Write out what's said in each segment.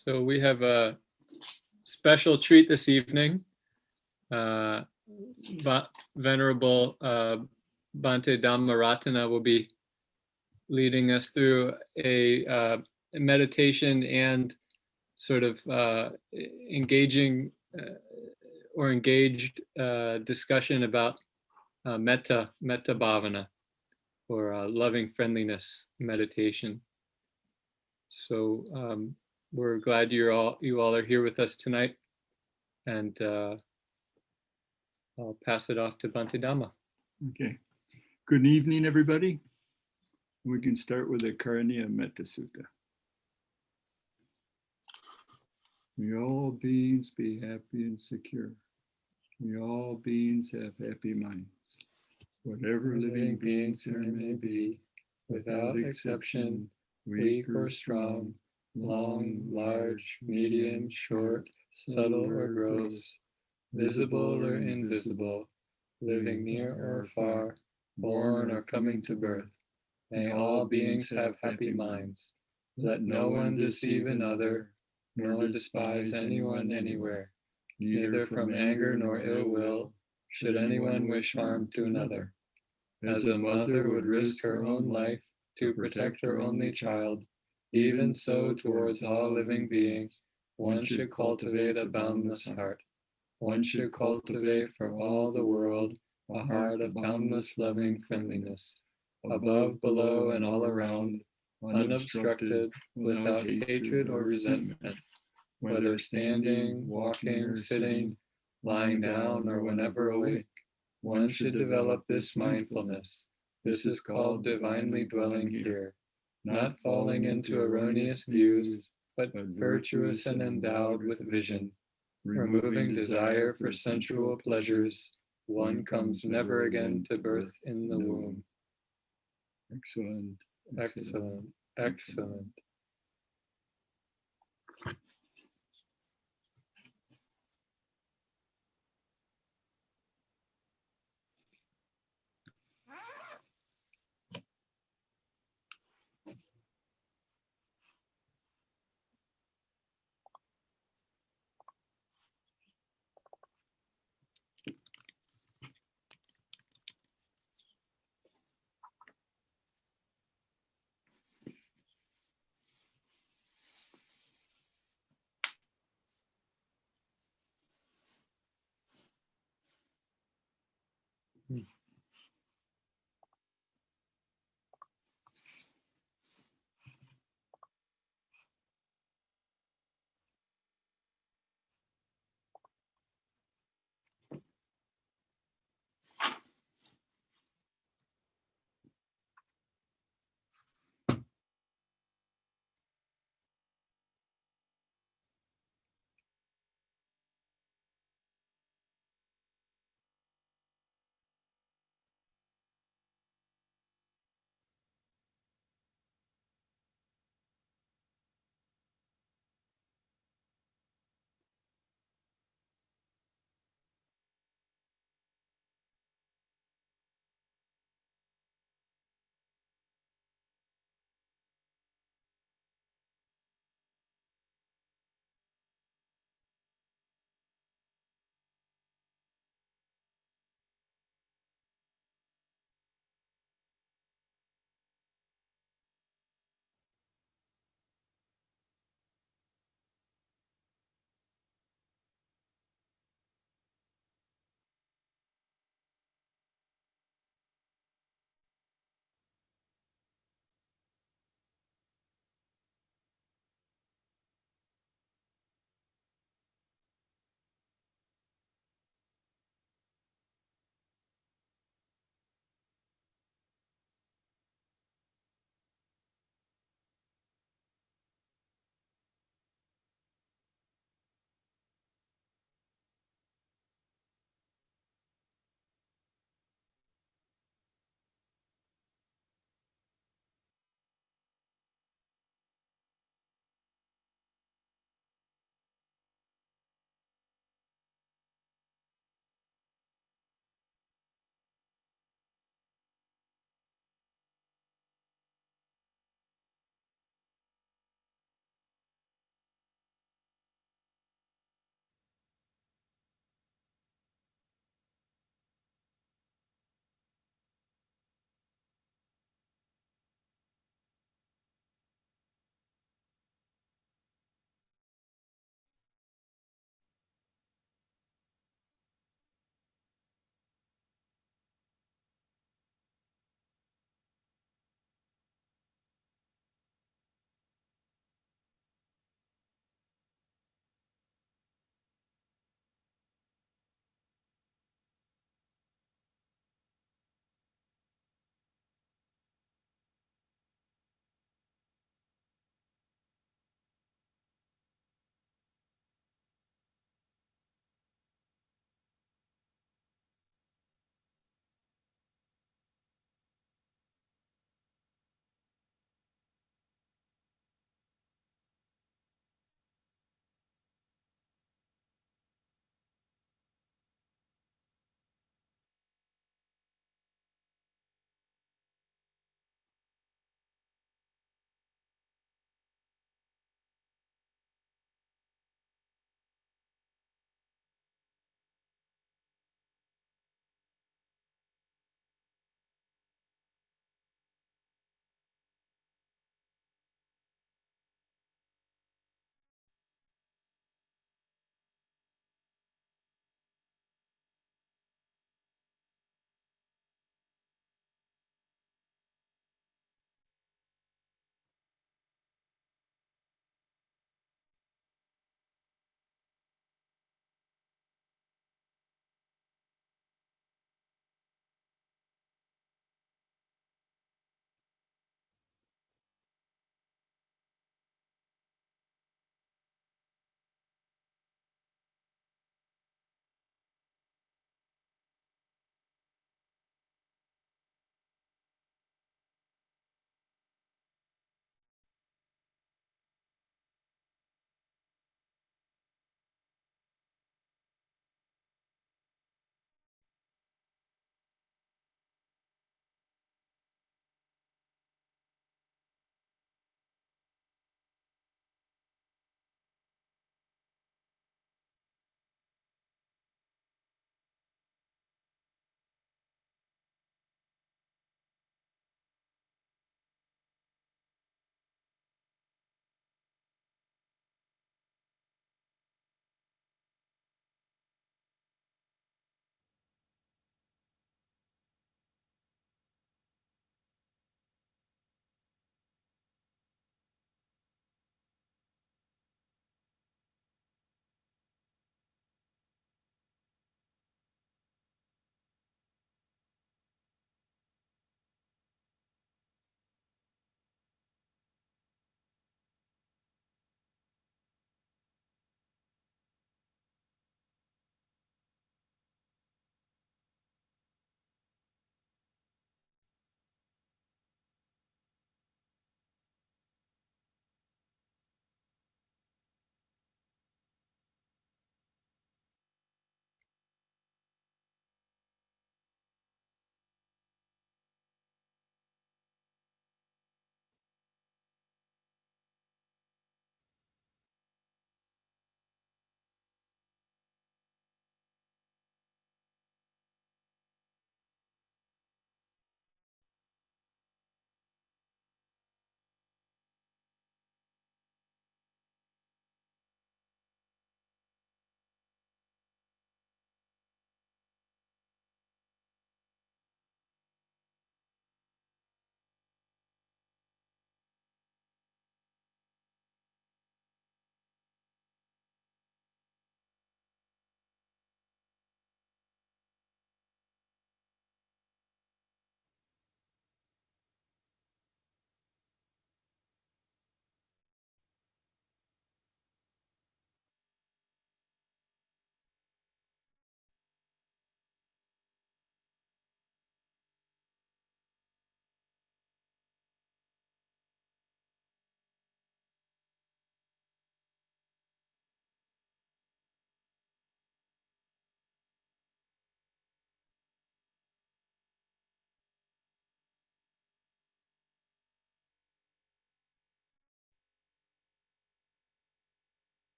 So we have a special treat this evening. Venerable Bhante Dhammaratana will be leading us through a meditation and sort of engaged discussion about metta Bhavana, or loving friendliness meditation. So we're glad you all are here with us tonight, and I'll pass it off to Bhante Dhamma. Okay. Good evening, everybody. We can start with the Karaniya Metta Sutta. May all beings be happy and secure. May all beings have happy minds. Whatever living beings there may be, without exception, weak or strong, long, large, medium, short, subtle or gross, visible or invisible, living near or far, born or coming to birth. May all beings have happy minds. Let no one deceive another, nor despise anyone anywhere. Neither from anger nor ill will should anyone wish harm to another. As a mother would risk her own life to protect her only child, even so towards all living beings, one should cultivate a boundless heart. One should cultivate for all the world a heart of boundless loving friendliness, above, below, and all around, unobstructed, without hatred or resentment, whether standing, walking, sitting, lying down, or whenever awake. One should develop this mindfulness. This is called divinely dwelling here, not falling into erroneous views, but virtuous and endowed with vision. Removing desire for sensual pleasures, one comes never again to birth in the womb. Excellent. Excellent. Excellent.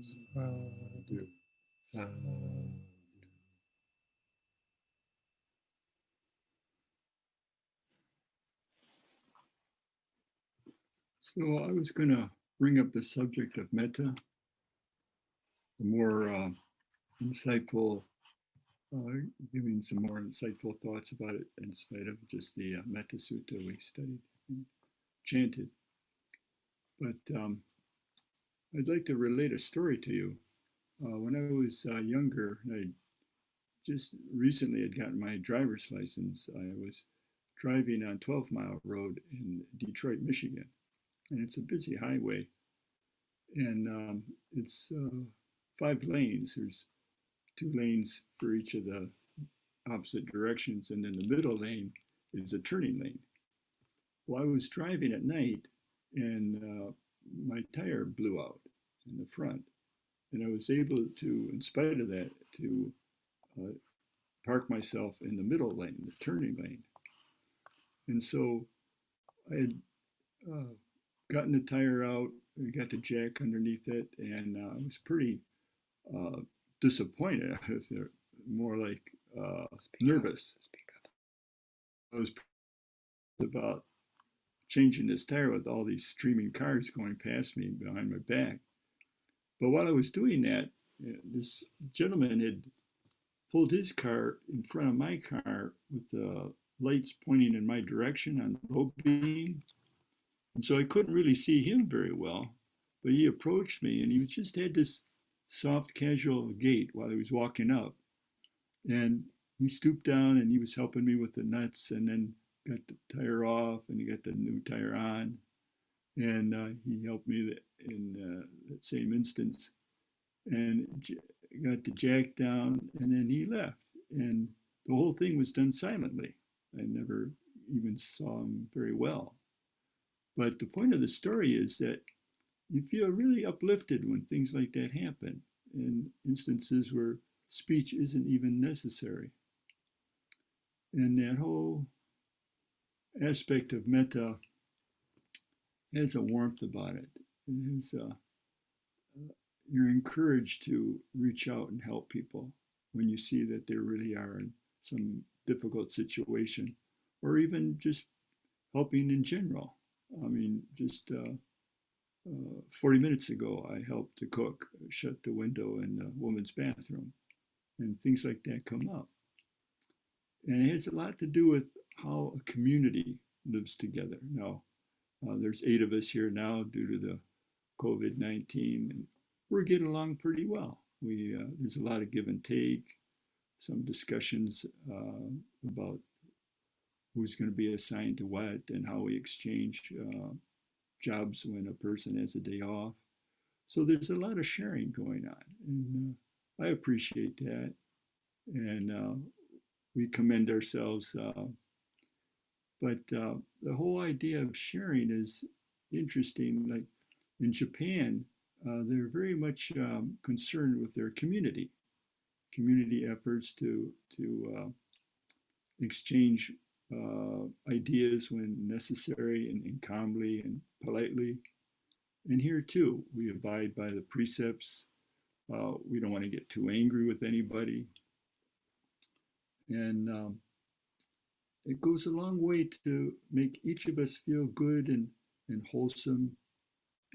Sadhu, sadhu. So I was going to bring up the subject of metta, the more insightful, giving some more insightful thoughts about it in spite of just the Metta Sutta we studied and chanted. But I'd like to relate a story to you. When I was younger, I just recently had gotten my driver's license. I was driving on 12 Mile Road in Detroit, Michigan, and it's a busy highway, and it's 5 lanes. There's 2 lanes for each of the opposite directions, and then the middle lane is a turning lane. Well, I was driving at night, and my tire blew out in the front, and I was able to, in spite of that, to uh, park myself in the middle lane, the turning lane. And so I had uh, gotten the tire out, I got the jack underneath it, and I was pretty uh, disappointed. More like nervous. I was about changing this tire with all these streaming cars going past me behind my back. But while I was doing that, this gentleman had pulled his car in front of my car with the lights pointing in my direction on low beam. And so I couldn't really see him very well. But he approached me, and he just had this soft, casual gait while he was walking up. And he stooped down and he was helping me with the nuts, and then got the tire off and he got the new tire on. And he helped me in that same instance and got the jack down, and then he left. And the whole thing was done silently. I never even saw him very well. But the point of the story is that you feel really uplifted when things like that happen, in instances where speech isn't even necessary. And that whole aspect of metta has a warmth about it. It has you're encouraged to reach out and help people when you see that they really are in some difficult situation, or even just helping in general. I mean, just 40 minutes ago, I helped to cook, shut the window in the woman's bathroom, and things like that come up. And it has a lot to do with how a community lives together. Now, there's 8 of us here now due to the COVID-19, and we're getting along pretty well. There's a lot of give and take, some discussions about who's going to be assigned to what and how we exchange jobs when a person has a day off. So there's a lot of sharing going on, and I appreciate that, and we commend ourselves. But the whole idea of sharing is interesting. Like in Japan, they're very much concerned with their community efforts to exchange ideas when necessary, and calmly and politely. And here too, we abide by the precepts. We don't want to get too angry with anybody. And it goes a long way to make each of us feel good and wholesome,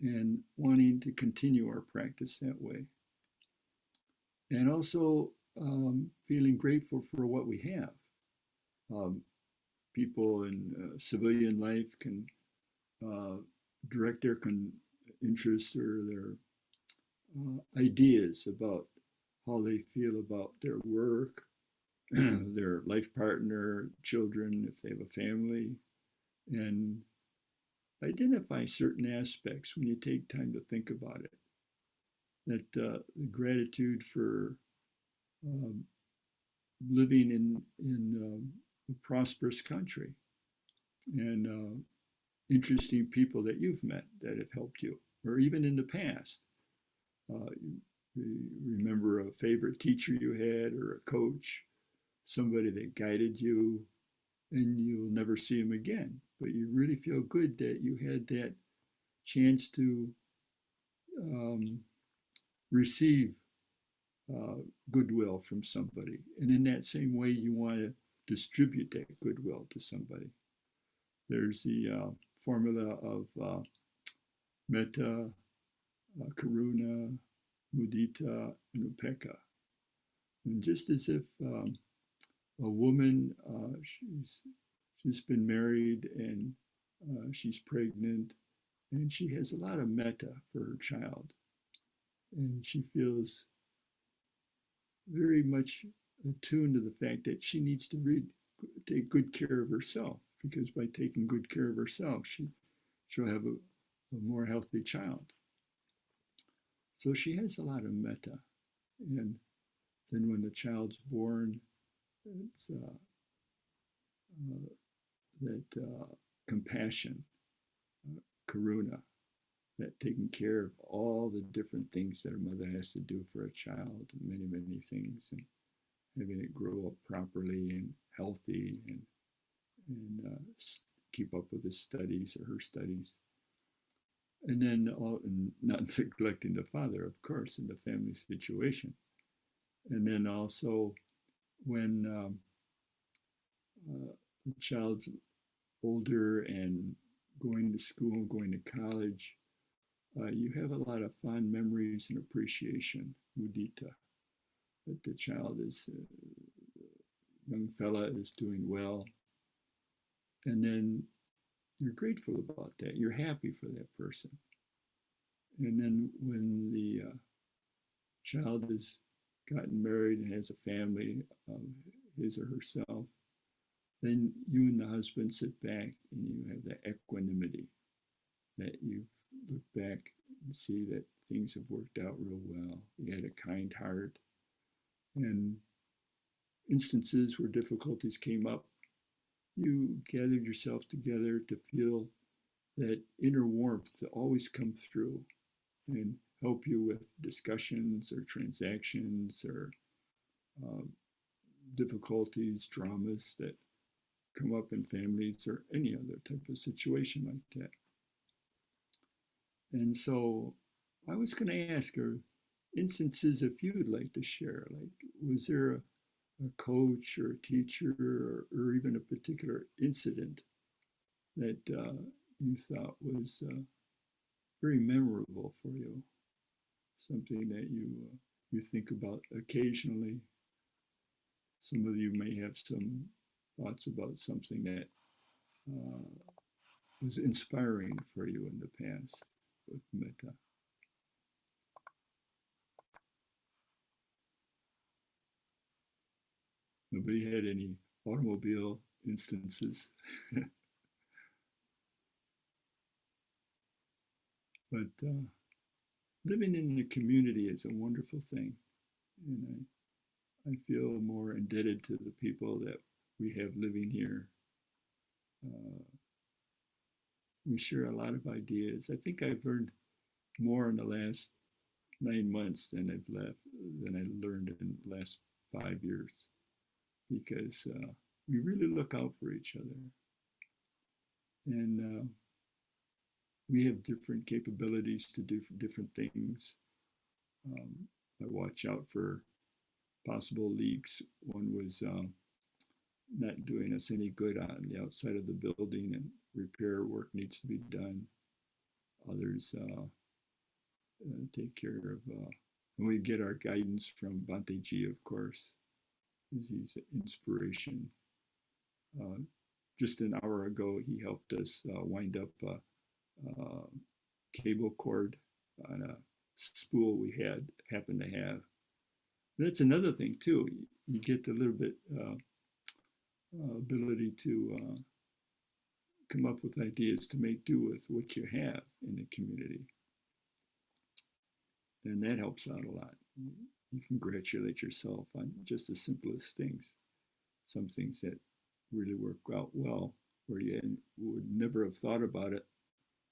and wanting to continue our practice that way. And also feeling grateful for what we have. Um, People in civilian life can direct their interest or their ideas about how they feel about their work, their life partner, children, if they have a family, and identify certain aspects when you take time to think about it. That the gratitude for um, living in a prosperous country, and interesting people that you've met that have helped you, or even in the past. You remember a favorite teacher you had, or a coach, somebody that guided you, and you'll never see them again. But you really feel good that you had that chance to receive goodwill from somebody. And in that same way, you want to distribute that goodwill to somebody. There's the formula of metta, karuna, mudita, and upekkha. And just as if a woman, she's been married and she's pregnant, and she has a lot of metta for her child, and she feels very much attuned to the fact that she needs to take good care of herself, because by taking good care of herself, she'll have a more healthy child. So she has a lot of metta, and then when the child's born, it's that compassion, karuna, that taking care of all the different things that a mother has to do for a child, many, many things, and having it grow up properly and healthy, and keep up with his studies or her studies. And then and not neglecting the father, of course, in the family situation. And then also when the child's older and going to school, going to college, you have a lot of fond memories and appreciation, mudita, that the child is, young fella is doing well. And then you're grateful about that. You're happy for that person. And then when the child has gotten married and has a family of his or herself, then you and the husband sit back and you have the equanimity, that you look back and see that things have worked out real well. You had a kind heart. And instances where difficulties came up, you gathered yourself together to feel that inner warmth to always come through and help you with discussions or transactions or difficulties, dramas that come up in families or any other type of situation like that. And so I was going to ask her instances if you would like to share. Like, was there a coach or a teacher or even a particular incident that you thought was very memorable for you? Something that you think about occasionally. Some of you may have some thoughts about something that was inspiring for you in the past with metta. Nobody had any automobile instances. But living in the community is a wonderful thing. And I feel more indebted to the people that we have living here. We share a lot of ideas. I think I've learned more in the last 9 months than I learned in the last 5 years, because we really look out for each other. And we have different capabilities to do different things. I watch out for possible leaks. One was not doing us any good on the outside of the building, and repair work needs to be done. Others take care of, and we get our guidance from Bhante ji, of course. He's an inspiration. Just an hour ago, he helped us wind up a cable cord on a spool we happened to have. That's another thing too. You get a little bit ability to come up with ideas to make do with what you have in the community, and that helps out a lot. You congratulate yourself on just the simplest things. Some things that really work out well, where you would never have thought about it,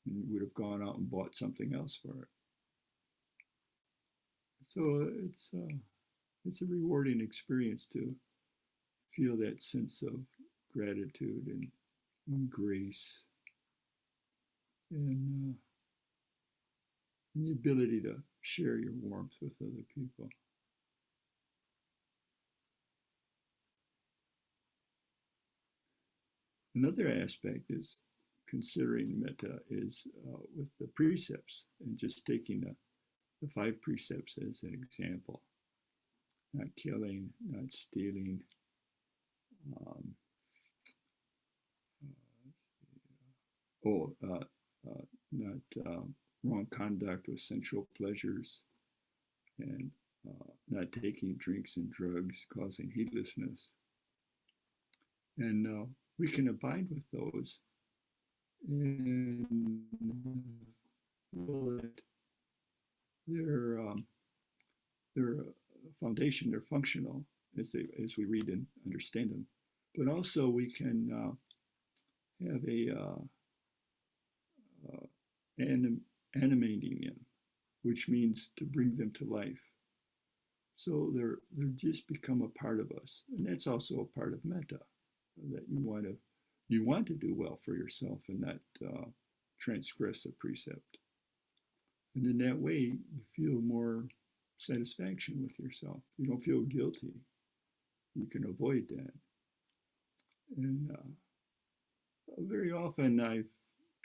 and you would have gone out and bought something else for it. So it's a rewarding experience to feel that sense of gratitude and grace. And and the ability to share your warmth with other people. Another aspect is considering metta is with the precepts, and just taking the 5 precepts as an example. Not killing, not stealing, not wrong conduct with sensual pleasures, and not taking drinks and drugs causing heedlessness. And we can abide with those and feel that they're a foundation, they're functional as we read and understand them. But also we can have animating them, which means to bring them to life. So they're just become a part of us, and that's also a part of metta, that you want to do well for yourself and not transgress a precept. And in that way, you feel more satisfaction with yourself. You don't feel guilty. You can avoid that. And very often I've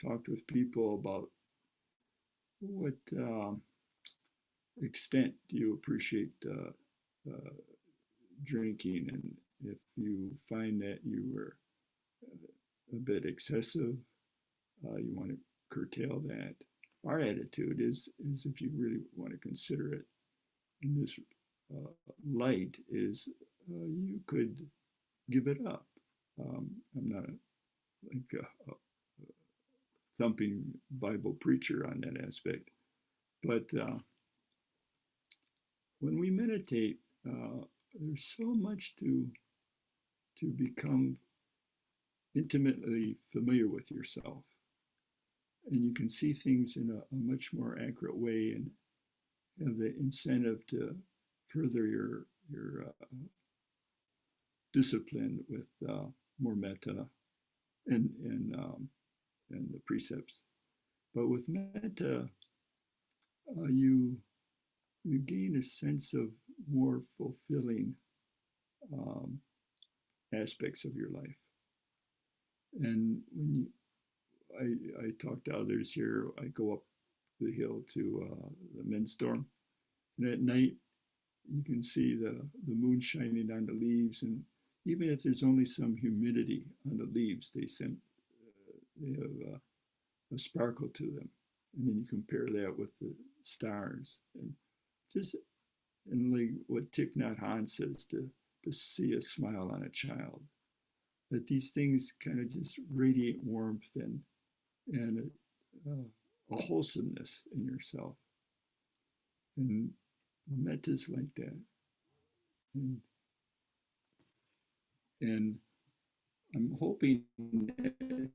talked with people about what extent do you appreciate drinking, and if you find that you were a bit excessive, you want to curtail that. Our attitude is if you really want to consider it in this light, is you could give it up. I'm not like a thumping Bible preacher on that aspect, but when we meditate, there's so much to become intimately familiar with yourself, and you can see things in a much more accurate way, and have the incentive to further your discipline with more metta and the precepts. But with metta, you gain a sense of more fulfilling aspects of your life. And when I talk to others here, I go up the hill to the men's dorm, and at night you can see the moon shining on the leaves, and even if there's only some humidity on the leaves, they have a sparkle to them. And then you compare that with the stars, and like what Thich Nhat Hanh says, to see a smile on a child, that these things kind of just radiate warmth and a wholesomeness in yourself. And metta is like that. And I'm hoping that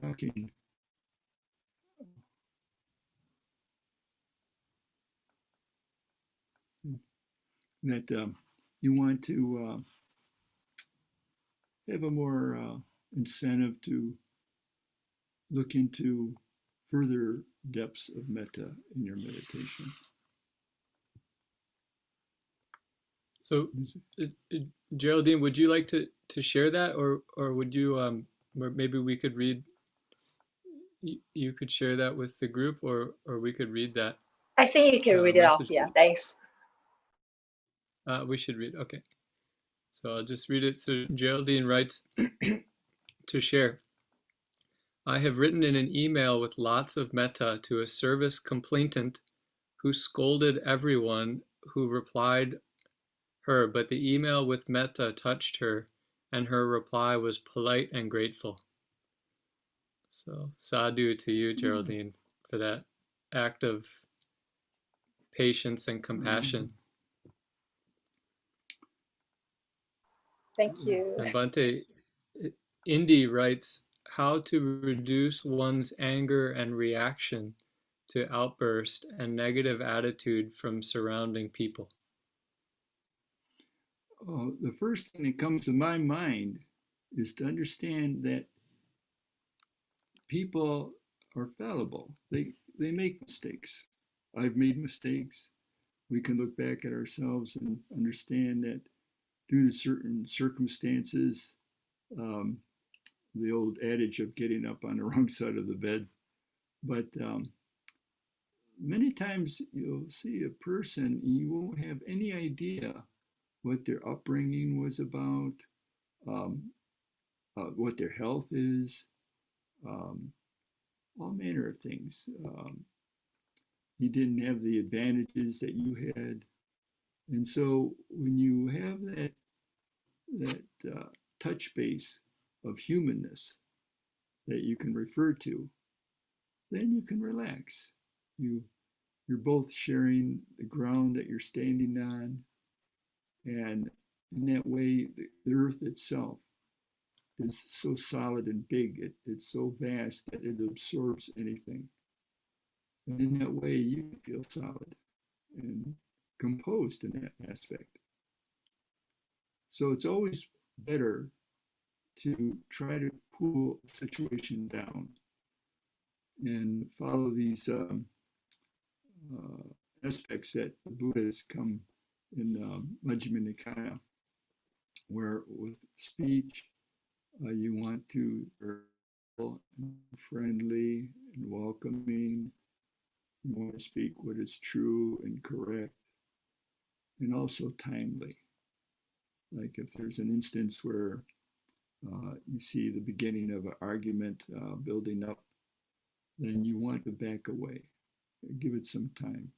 talking that you want to have a more incentive to look into further depths of metta in your meditation. So, Geraldine, would you like to share that, or would you, or maybe we could read? You could share that with the group, or we could read that. I think you can read it off. Yeah, thanks. We should read. Okay. So I'll just read it. So Geraldine writes to share. I have written in an email with lots of metta to a service complainant who scolded everyone who replied her, but the email with metta touched her, and her reply was polite and grateful. So sadhu to you, Geraldine, for that act of patience and compassion. Thank you. And Bhante, Indy writes, how to reduce one's anger and reaction to outburst and negative attitude from surrounding people. The first thing that comes to my mind is to understand that people are fallible. they make mistakes. I've made mistakes. We can look back at ourselves and understand that due to certain circumstances, um, the old adage of getting up on the wrong side of the bed. But many times you'll see a person and you won't have any idea what their upbringing was about, um, what their health is, um, all manner of things. You didn't have the advantages that you had. And so when you have that touch base of humanness that you can refer to, then you can relax. You're both sharing the ground that you're standing on, and in that way, the earth itself is so solid and big. It's so vast that it absorbs anything. And in that way, you feel solid and composed in that aspect. So it's always better to try to cool a situation down and follow these aspects that the Buddhas come in Majjhima Nikaya, where with speech you want to be friendly and welcoming. You want to speak what is true and correct, and also timely. Like if there's an instance where you see the beginning of an argument building up, then you want to back away. Give it some time.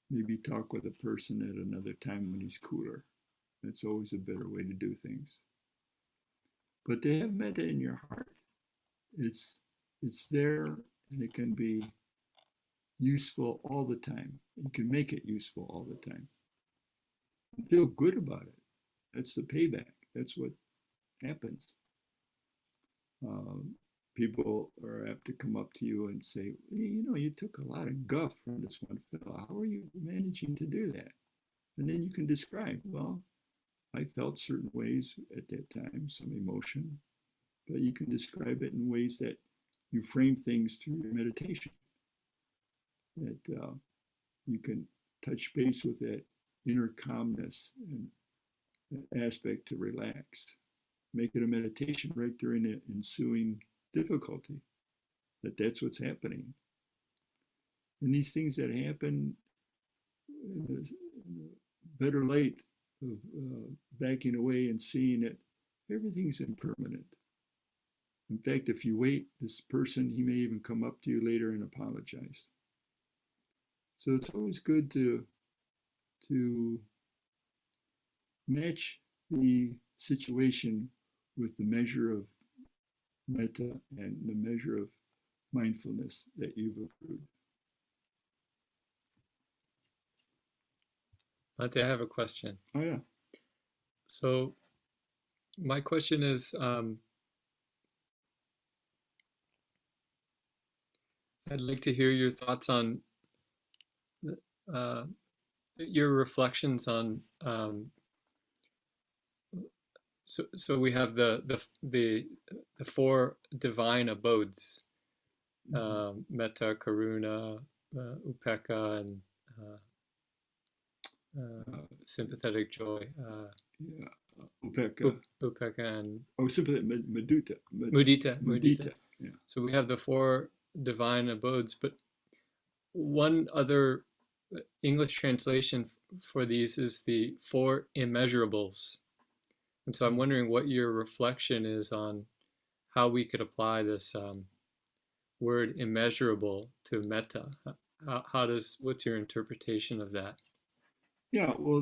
Maybe talk with a person at another time when he's cooler. That's always a better way to do things. But to have metta in your heart, it's there and it can be useful all the time. You can make it useful all the time. And feel good about it. That's the payback. That's what happens. People are apt to come up to you and say, you took a lot of guff from this one fellow. How are you managing to do that? And then you can describe, well, I felt certain ways at that time, some emotion, but you can describe it in ways that you frame things through your meditation, that you can touch base with that inner calmness and that aspect to relax. Make it a meditation right during the ensuing difficulty, that's what's happening. And these things that happen in the better light of backing away and seeing that everything's impermanent. In fact, if you wait, this person, he may even come up to you later and apologize. So it's always good to match the situation with the measure of metta and the measure of mindfulness that you've accrued. Bhante, I have a question. Oh, yeah. So my question is, I'd like to hear your thoughts on your reflections on so we have the four divine abodes, metta, karuna, upekkha, and sympathetic joy. Yeah, upekkha. Upekkha and sympathetic mudita. Mudita. Yeah. So we have the four divine abodes, but one other English translation for these is the four immeasurables. And so I'm wondering what your reflection is on how we could apply this word immeasurable to metta. What's your interpretation of that? Yeah, well,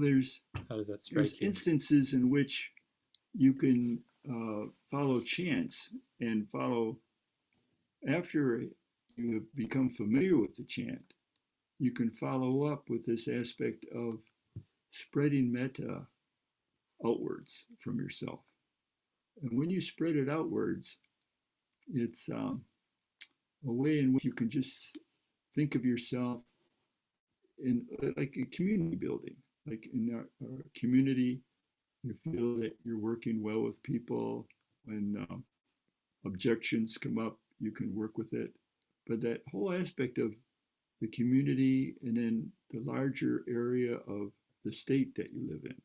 how does that strike you? Instances in which you can follow chants and follow, after you have become familiar with the chant, you can follow up with this aspect of spreading metta outwards from yourself. And when you spread it outwards, it's a way in which you can just think of yourself in like a community building. Like in our community, you feel that you're working well with people. When objections come up, you can work with it. But that whole aspect of the community, and then the larger area of the state that you live in.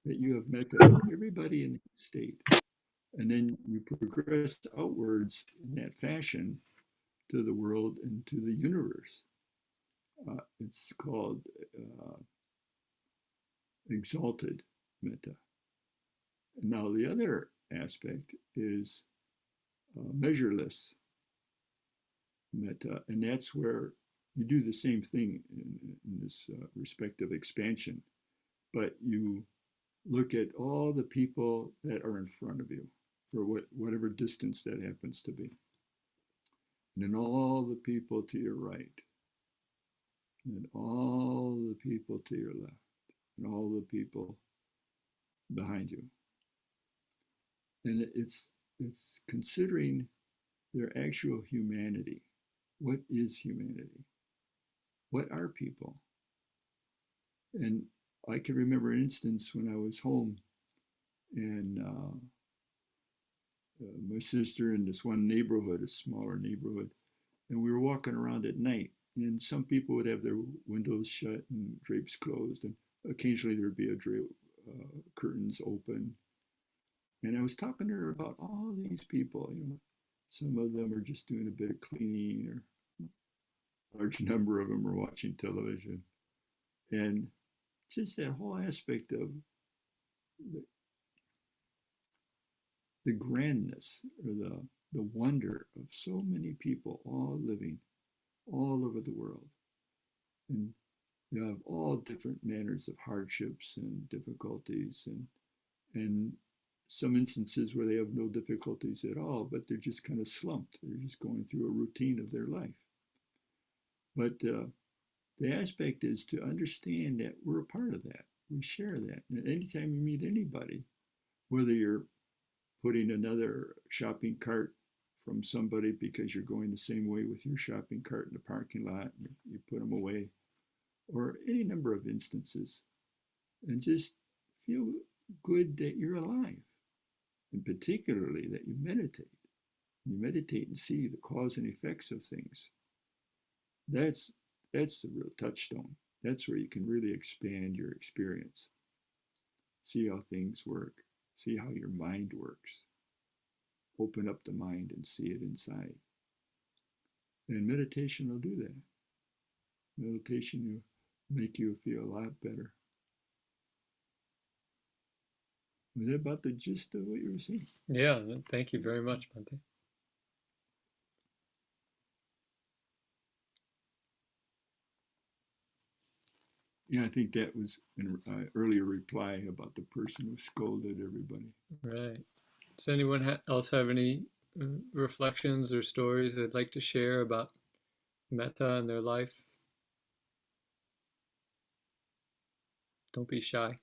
That you have metta for everybody in the state. And then you progress outwards in that fashion to the world and to the universe. It's called Exalted Meta. And now the other aspect is Measureless Meta, and that's where you do the same thing in this respect of expansion, but you look at all the people that are in front of you for whatever distance that happens to be. And then all the people to your right, and all the people to your left, and all the people behind you. And it's considering their actual humanity. What is humanity? What are people? And I can remember an instance when I was home, and my sister in this one neighborhood, a smaller neighborhood, and we were walking around at night, and some people would have their windows shut and drapes closed, and occasionally there'd be curtains open. And I was talking to her about all these people. Some of them are just doing a bit of cleaning, or a large number of them are watching television, and just that whole aspect of the grandness or the wonder of so many people all living all over the world. And you have all different manners of hardships and difficulties, and some instances where they have no difficulties at all, but they're just kind of slumped. They're just going through a routine of their life. But the aspect is to understand that we're a part of that. We share that. And anytime you meet anybody, whether you're putting another shopping cart from somebody because you're going the same way with your shopping cart in the parking lot, and you put them away, or any number of instances, and just feel good that you're alive, and particularly that you meditate. You meditate and see the cause and effects of things. That's the real touchstone. That's where you can really expand your experience. See how things work. See how your mind works. Open up the mind and see it inside. And meditation will do that. Meditation will make you feel a lot better. Was that about the gist of what you were saying? Yeah, thank you very much, Bhante. Yeah, I think that was an earlier reply about the person who scolded everybody. Right. Does anyone else have any reflections or stories they'd like to share about metta in their life? Don't be shy.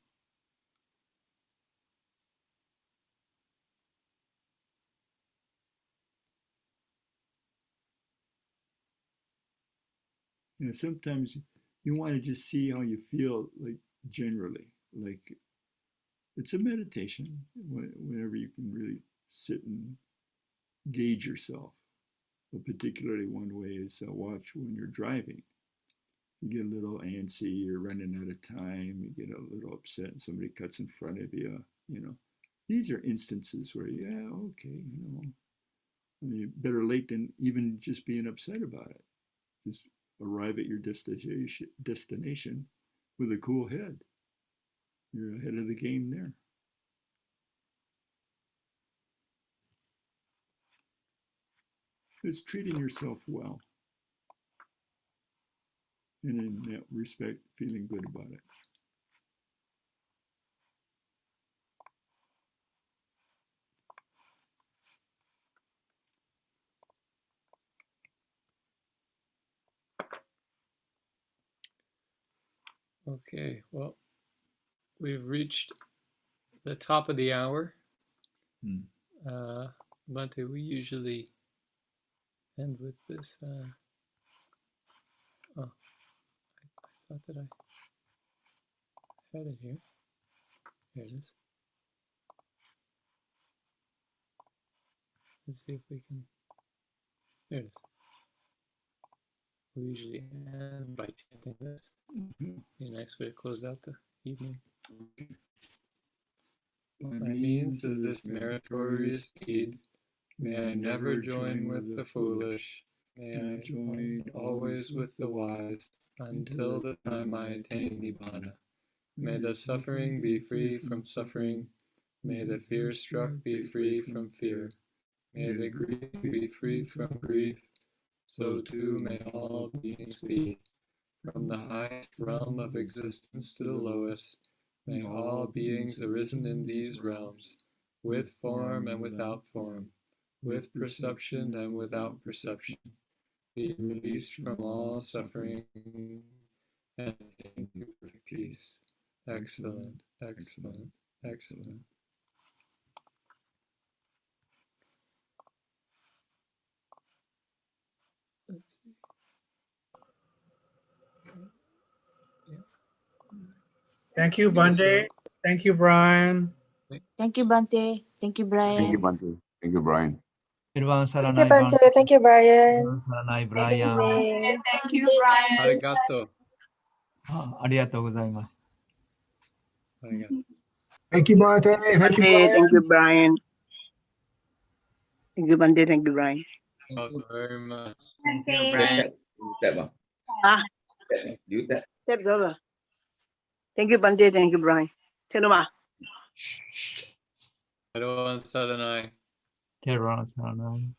Sometimes you want to just see how you feel, like generally. Like it's a meditation whenever you can really sit and gauge yourself. But particularly one way is watch when you're driving. You get a little antsy, you're running out of time, you get a little upset, and somebody cuts in front of you. These are instances where, yeah, okay, I mean, better late than even just being upset about it. Just arrive at your destination with a cool head. You're ahead of the game there. It's treating yourself well. And in that respect, feeling good about it. Okay, well, we've reached the top of the hour. Bhante, we usually end with this. I thought that I had it here. Here it is. Let's see if we can. There it is. We usually end by chanting this. Be a nice way to close out the evening. By means of this meritorious deed, may I never join with the foolish. May I join always with the wise, until the time I attain Nibbana. May the suffering be free from suffering. May the fear-struck be free from fear. May the grief be free from grief. So too may all beings be. From the highest realm of existence to the lowest, may all beings arisen in these realms, with form and without form, with perception and without perception, be released from all suffering and attain perfect peace. Excellent, excellent, excellent. Let's see. Thank you, Bhante. Thank you, Brian. Thank you, Bhante. Thank you, Brian. Thank you, Bhante. Thank you, Brian. Thank you, Bhante. Thank you, Brian. Good Brian. evening. Thank you, Brian. Arigato. ありがとうございます。Arigato. Thank you, Bhante. Thank you, Brian. Thank you, Brian. Thank you, Bhante. Thank you, Brian. Thank you very much. Thank you, Brian. Ah, step dollar. Thank you, Bhante. Thank you, Brian. Tell them. Everyone said an I. Karen さん。